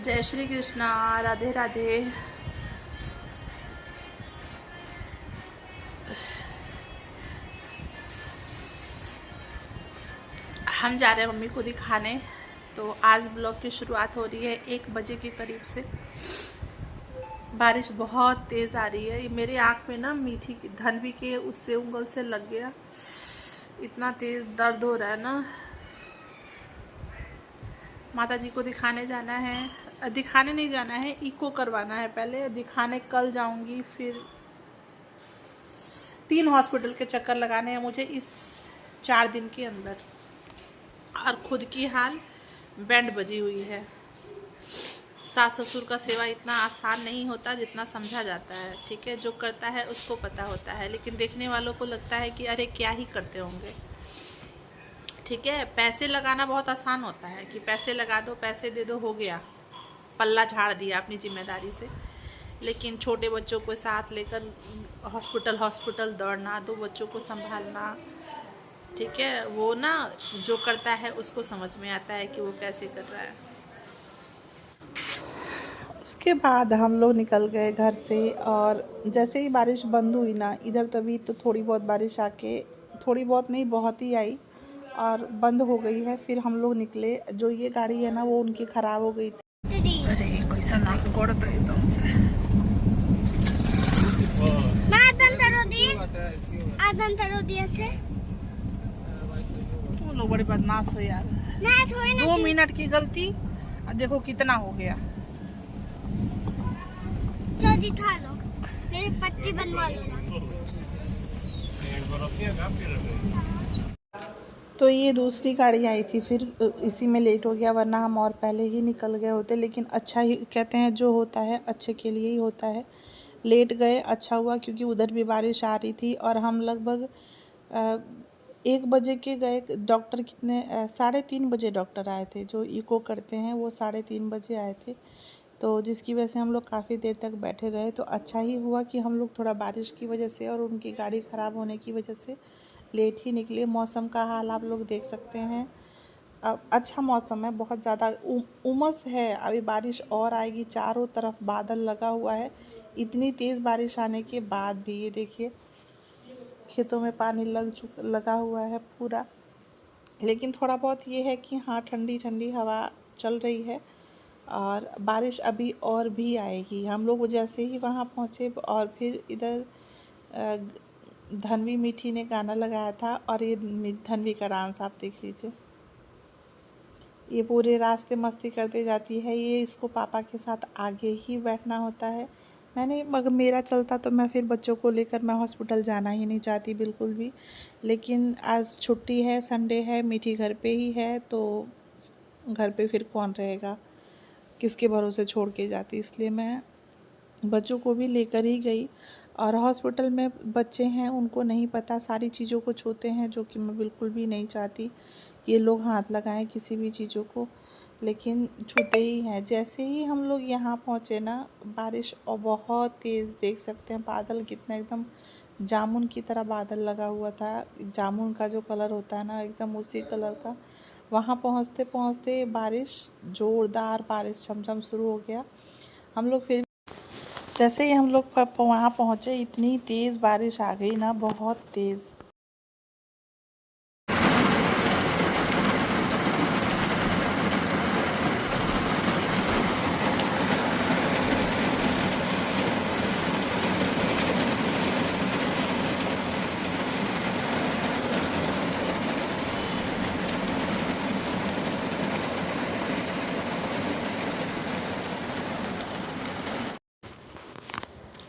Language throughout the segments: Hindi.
जय श्री कृष्णा, राधे राधे। हम जा रहे हैं मम्मी को दिखाने। तो आज ब्लॉग की शुरुआत हो रही है 1 बजे के करीब से। बारिश बहुत तेज़ आ रही है। ये मेरे आँख में ना मीठी धनवी के उससे उंगल से लग गया। इतना तेज़ दर्द हो रहा है ना। माता जी को दिखाने जाना है। दिखाने नहीं जाना है, इको करवाना है पहले। दिखाने कल जाऊंगी। फिर 3 हॉस्पिटल के चक्कर लगाने हैं मुझे इस 4 दिन के अंदर। और खुद की हाल बैंड बजी हुई है। सास ससुर का सेवा इतना आसान नहीं होता जितना समझा जाता है। ठीक है, जो करता है उसको पता होता है, लेकिन देखने वालों को लगता है कि अरे क्या ही करते होंगे। ठीक है, पैसे लगाना बहुत आसान होता है कि पैसे लगा दो, पैसे दे दो, हो गया, पल्ला झाड़ दिया अपनी जिम्मेदारी से। लेकिन छोटे बच्चों को साथ लेकर हॉस्पिटल हॉस्पिटल दौड़ना, 2 बच्चों को संभालना, ठीक है, वो ना जो करता है उसको समझ में आता है कि वो कैसे कर रहा है। उसके बाद हम लोग निकल गए घर से। और जैसे ही बारिश बंद हुई ना इधर, तभी तो थोड़ी बहुत बारिश आके, थोड़ी बहुत नहीं बहुत ही आई और बंद हो गई है। फिर हम लोग निकले। जो ये गाड़ी है ना वो उनकी ख़राब हो गई थी। अरे कैसा नाक गोड़ता है एकदम से। वो लोग बड़े बदमाश हो यार। 2 मिनट की गलती और देखो कितना हो गया। जल्दी खा लो, मेरी पट्टी बनवा लो। तो ये दूसरी गाड़ी आई थी, फिर इसी में लेट हो गया, वरना हम और पहले ही निकल गए होते। लेकिन अच्छा ही कहते हैं, जो होता है अच्छे के लिए ही होता है। लेट गए, अच्छा हुआ, क्योंकि उधर भी बारिश आ रही थी। और हम लगभग 1 बजे के गए। डॉक्टर कितने 3:30 बजे डॉक्टर आए थे। जो इको करते हैं वो 3:30 बजे आए थे। तो जिसकी वजह से हम लोग काफ़ी देर तक बैठे रहे। तो अच्छा ही हुआ कि हम लोग थोड़ा बारिश की वजह से और उनकी गाड़ी ख़राब होने की वजह से लेट ही निकले। मौसम का हाल आप लोग देख सकते हैं। अब अच्छा मौसम है, बहुत ज़्यादा उमस है। अभी बारिश और आएगी, चारों तरफ बादल लगा हुआ है। इतनी तेज़ बारिश आने के बाद भी ये देखिए खेतों में पानी लगा हुआ है पूरा। लेकिन थोड़ा बहुत ये है कि हाँ, ठंडी ठंडी हवा चल रही है। और बारिश अभी और भी आएगी। हम लोग जैसे ही वहाँ पहुँचे और फिर इधर धनवी मीठी ने गाना लगाया था। और ये धनवी का डांस आप देख लीजिए। ये पूरे रास्ते मस्ती करते जाती है। ये इसको पापा के साथ आगे ही बैठना होता है। मगर मेरा चलता तो मैं फिर बच्चों को लेकर मैं हॉस्पिटल जाना ही नहीं चाहती बिल्कुल भी। लेकिन आज छुट्टी है, संडे है, मीठी घर पे ही है, तो घर पे फिर कौन रहेगा, किसके भरोसे छोड़ के जाती। इसलिए मैं बच्चों को भी लेकर ही गई। और हॉस्पिटल में बच्चे हैं, उनको नहीं पता, सारी चीज़ों को छूते हैं, जो कि मैं बिल्कुल भी नहीं चाहती ये लोग हाथ लगाएं किसी भी चीज़ों को, लेकिन छूते ही हैं। जैसे ही हम लोग यहाँ पहुँचे ना, बारिश और बहुत तेज़, देख सकते हैं बादल कितना एकदम जामुन की तरह बादल लगा हुआ था। जामुन का जो कलर होता है ना, एकदम उसी कलर का। वहाँ पहुँचते पहुँचते बारिश, ज़ोरदार बारिश झमझम शुरू हो गया। हम लोग फिर जैसे ही हम लोग वहाँ पहुँचे, इतनी तेज़ बारिश आ गई ना, बहुत तेज़।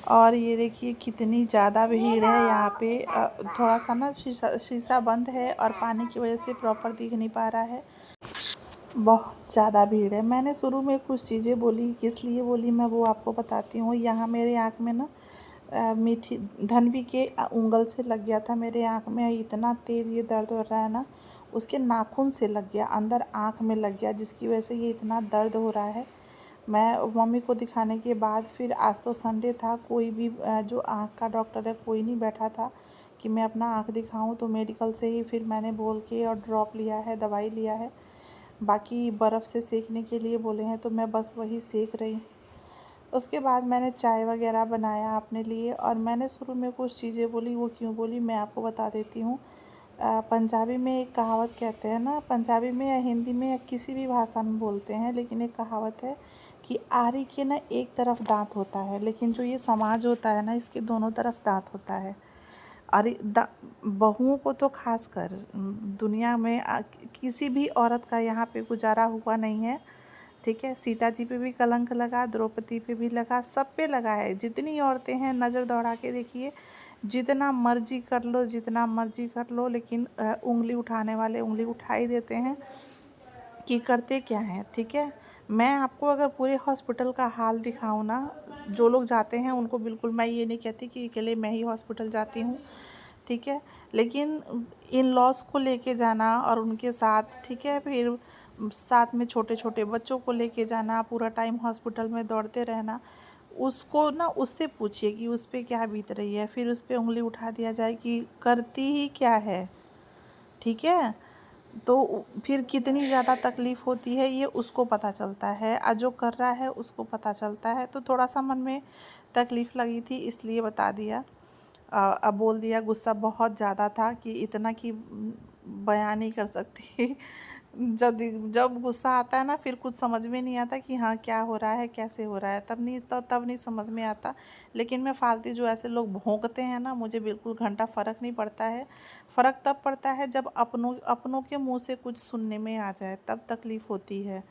और ये देखिए कितनी ज़्यादा भीड़ है यहाँ पे। थोड़ा सा ना शीशा बंद है और पानी की वजह से प्रॉपर दिख नहीं पा रहा है। बहुत ज़्यादा भीड़ है। मैंने शुरू में कुछ चीज़ें बोली, किस लिए बोली मैं वो आपको बताती हूँ। यहाँ मेरे आँख में ना मीठी धनवी के उंगल से लग गया था मेरे आँख में। इतना तेज़ ये दर्द हो रहा है ना, उसके नाखून से लग गया, अंदर आँख में लग गया, जिसकी वजह से ये इतना दर्द हो रहा है। मैं मम्मी को दिखाने के बाद फिर, आज तो संडे था, कोई भी जो आँख का डॉक्टर है कोई नहीं बैठा था कि मैं अपना आँख दिखाऊं। तो मेडिकल से ही फिर मैंने बोल के और ड्रॉप लिया है, दवाई लिया है। बाकी बर्फ़ से सेकने के लिए बोले हैं तो मैं बस वही सेक रही हूँ। उसके बाद मैंने चाय वगैरह बनाया अपने लिए, और मैंने शुरू में कुछ चीज़ें बोली, वो क्यों बोली मैं आपको बता देती हूँ। पंजाबी में एक कहावत कहते हैं ना, पंजाबी में या हिंदी में या किसी भी भाषा में बोलते हैं, लेकिन एक कहावत है कि आरी के ना एक तरफ दांत होता है, लेकिन जो ये समाज होता है ना, इसके दोनों तरफ दांत होता है। और बहुओं को तो खासकर दुनिया में किसी भी औरत का यहाँ पे गुजारा हुआ नहीं है, ठीक है। सीता जी पे भी कलंक लगा, द्रौपदी पे भी लगा, सब पे लगा है। जितनी औरतें हैं नज़र दौड़ा के देखिए, जितना मर्जी कर लो, जितना मर्जी कर लो, लेकिन उंगली उठाने वाले उंगली उठा ही देते हैं कि करते क्या हैं, ठीक है। मैं आपको अगर पूरे हॉस्पिटल का हाल दिखाऊं ना, जो लोग जाते हैं उनको बिल्कुल मैं ये नहीं कहती कि अकेले मैं ही हॉस्पिटल जाती हूँ, ठीक है, लेकिन इन लॉस को लेके जाना और उनके साथ, ठीक है, फिर साथ में छोटे छोटे बच्चों को लेके जाना, पूरा टाइम हॉस्पिटल में दौड़ते रहना, उसको ना उससे पूछिए कि उस पर क्या बीत रही है, फिर उस पर उंगली उठा दिया जाए कि करती ही क्या है, ठीक है। तो फिर कितनी ज़्यादा तकलीफ़ होती है ये उसको पता चलता है, और जो कर रहा है उसको पता चलता है। तो थोड़ा सा मन में तकलीफ़ लगी थी, इसलिए बता दिया। अब बोल दिया। गुस्सा बहुत ज़्यादा था कि इतना कि बयान नहीं कर सकती। जब जब गुस्सा आता है ना, फिर कुछ समझ में नहीं आता कि हाँ क्या हो रहा है, कैसे हो रहा है, तब नहीं समझ में आता। लेकिन मैं फालतू जो ऐसे लोग भौंकते हैं ना, मुझे बिल्कुल घंटा फ़र्क नहीं पड़ता है। फ़र्क तब पड़ता है जब अपनों के मुंह से कुछ सुनने में आ जाए, तब तकलीफ़ होती है।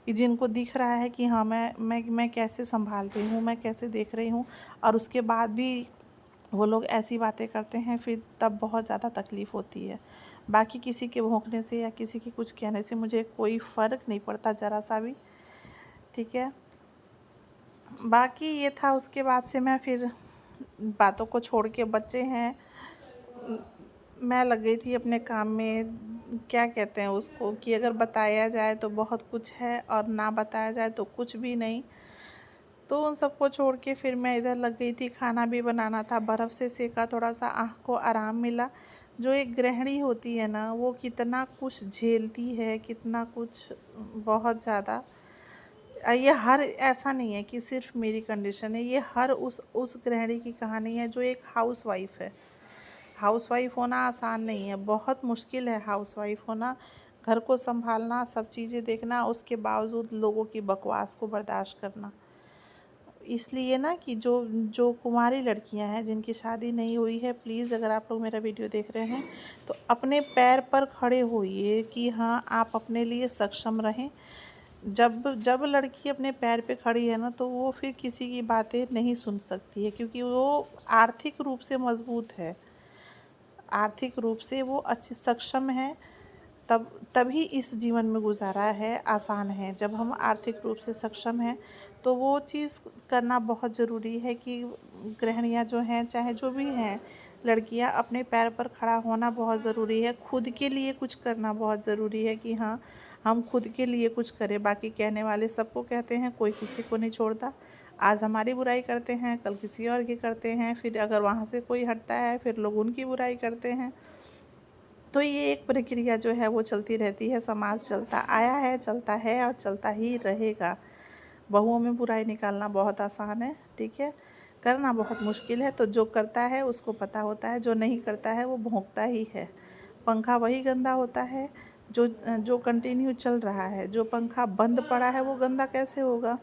कि जिनको दिख रहा है कि हाँ मैं कैसे संभाल रही हूँ, मैं कैसे देख रही हूँ, और उसके बाद भी वो लोग ऐसी बातें करते हैं, फिर तब बहुत ज़्यादा तकलीफ़ होती है। बाकी किसी के भौंकने से या किसी के कुछ कहने से मुझे कोई फ़र्क नहीं पड़ता ज़रा सा भी, ठीक है। बाकी ये था। उसके बाद से मैं फिर बातों को छोड़ के, बच्चे हैं, मैं लग गई थी अपने काम में। क्या कहते हैं उसको, कि अगर बताया जाए तो बहुत कुछ है और ना बताया जाए तो कुछ भी नहीं। तो उन सबको छोड़ के फिर मैं इधर लग गई थी। खाना भी बनाना था, बर्फ़ से सेका, थोड़ा सा आँख को आराम मिला। जो एक गृहिणी होती है ना, वो कितना कुछ झेलती है, कितना कुछ, बहुत ज़्यादा। ये हर ऐसा नहीं है कि सिर्फ मेरी कंडीशन है, ये हर उस गृहिणी की कहानी है जो एक हाउसवाइफ है। हाउसवाइफ होना आसान नहीं है, बहुत मुश्किल है हाउसवाइफ होना। घर को संभालना, सब चीज़ें देखना, उसके बावजूद लोगों की बकवास को बर्दाश्त करना। इसलिए ना कि जो जो कुंवारी लड़कियां हैं, जिनकी शादी नहीं हुई है, प्लीज़ अगर आप लोग मेरा वीडियो देख रहे हैं तो अपने पैर पर खड़े होइए कि हाँ आप अपने लिए सक्षम रहें। जब जब लड़की अपने पैर पे खड़ी है ना, तो वो फिर किसी की बातें नहीं सुन सकती है, क्योंकि वो आर्थिक रूप से मजबूत है, आर्थिक रूप से वो अच्छी सक्षम है। तभी इस जीवन में गुजारा है आसान है। जब हम आर्थिक रूप से सक्षम हैं तो वो चीज़ करना बहुत ज़रूरी है कि गृहिणियाँ जो हैं, चाहे जो भी हैं, लड़कियां, अपने पैर पर खड़ा होना बहुत ज़रूरी है। खुद के लिए कुछ करना बहुत ज़रूरी है कि हाँ हम खुद के लिए कुछ करें। बाकी कहने वाले सबको कहते हैं, कोई किसी को नहीं छोड़ता। आज हमारी बुराई करते हैं, कल किसी और की करते हैं, फिर अगर वहाँ से कोई हटता है फिर लोग उनकी बुराई करते हैं। तो ये एक प्रक्रिया जो है वो चलती रहती है। समाज चलता आया है, चलता है और चलता ही रहेगा। बहुओं में बुराई निकालना बहुत आसान है, ठीक है, करना बहुत मुश्किल है। तो जो करता है उसको पता होता है, जो नहीं करता है वो भौंकता ही है। पंखा वही गंदा होता है जो जो कंटिन्यू चल रहा है। जो पंखा बंद पड़ा है वो गंदा कैसे होगा,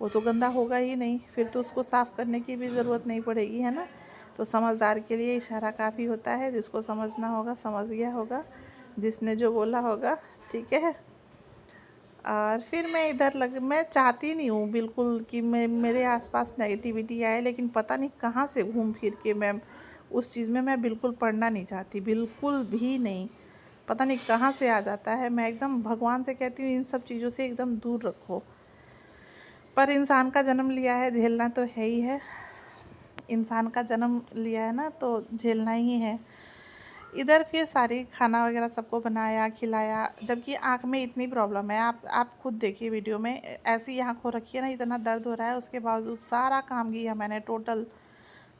वो तो गंदा होगा ही नहीं, फिर तो उसको साफ़ करने की भी ज़रूरत नहीं पड़ेगी, है ना। तो समझदार के लिए इशारा काफ़ी होता है। जिसको समझना होगा समझ गया होगा, जिसने जो बोला होगा, ठीक है। और फिर मैं चाहती नहीं हूँ बिल्कुल कि मेरे आसपास नेगेटिविटी आए, लेकिन पता नहीं कहाँ से घूम फिर के मैं उस चीज़ में मैं बिल्कुल पढ़ना नहीं चाहती, बिल्कुल भी नहीं। पता नहीं कहाँ से आ जाता है। मैं एकदम भगवान से कहती हूँ इन सब चीज़ों से एकदम दूर रखो। पर इंसान का जन्म लिया है, झेलना तो है ही है। इंसान का जन्म लिया है ना, तो झेलना ही है। इधर फिर सारी खाना वगैरह सबको बनाया, खिलाया, जबकि आँख में इतनी प्रॉब्लम है। आप खुद देखिए वीडियो में, ऐसी आँख हो रखी है ना, इतना दर्द हो रहा है, उसके बावजूद सारा काम किया मैंने टोटल।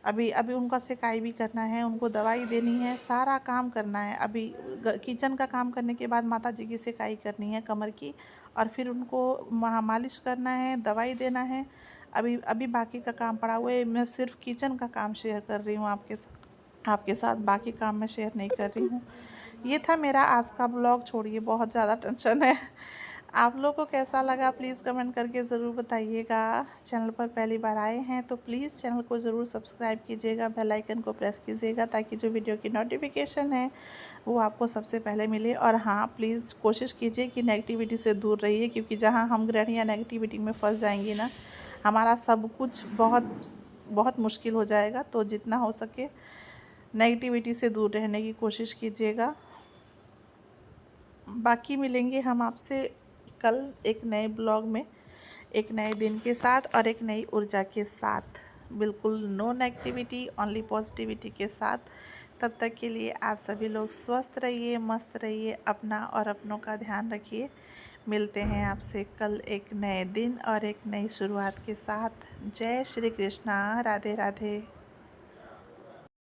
अभी अभी उनका सेकाई भी करना है, उनको दवाई देनी है, सारा काम करना है। अभी किचन का काम करने के बाद माता जी की सेकाई करनी है कमर की, और फिर उनको मालिश करना है, दवाई देना है। अभी अभी बाकी का काम पड़ा हुआ है। मैं सिर्फ किचन का काम शेयर कर रही हूँ आपके साथ, बाकी काम मैं शेयर नहीं कर रही हूँ। ये था मेरा आज का ब्लॉग। छोड़िए, बहुत ज़्यादा टेंशन है। आप लोग को कैसा लगा प्लीज़ कमेंट करके ज़रूर बताइएगा। चैनल पर पहली बार आए हैं तो प्लीज़ चैनल को ज़रूर सब्सक्राइब कीजिएगा, बेल आइकन को प्रेस कीजिएगा, ताकि जो वीडियो की नोटिफिकेशन है वो आपको सबसे पहले मिले। और हाँ, प्लीज़ कोशिश कीजिए कि नेगेटिविटी से दूर रहिए, क्योंकि जहाँ हम गृहिणियाँ नेगेटिविटी में फंस जाएंगी ना, हमारा सब कुछ बहुत बहुत मुश्किल हो जाएगा। तो जितना हो सके नेगेटिविटी से दूर रहने की कोशिश कीजिएगा। बाकी मिलेंगे हम आपसे कल एक नए ब्लॉग में, एक नए दिन के साथ और एक नई ऊर्जा के साथ। बिल्कुल नो नेगेटिविटी, ओनली पॉजिटिविटी के साथ। तब तक के लिए आप सभी लोग स्वस्थ रहिए, मस्त रहिए, अपना और अपनों का ध्यान रखिए। मिलते हैं आपसे कल एक नए दिन और एक नई शुरुआत के साथ। जय श्री कृष्णा, राधे राधे।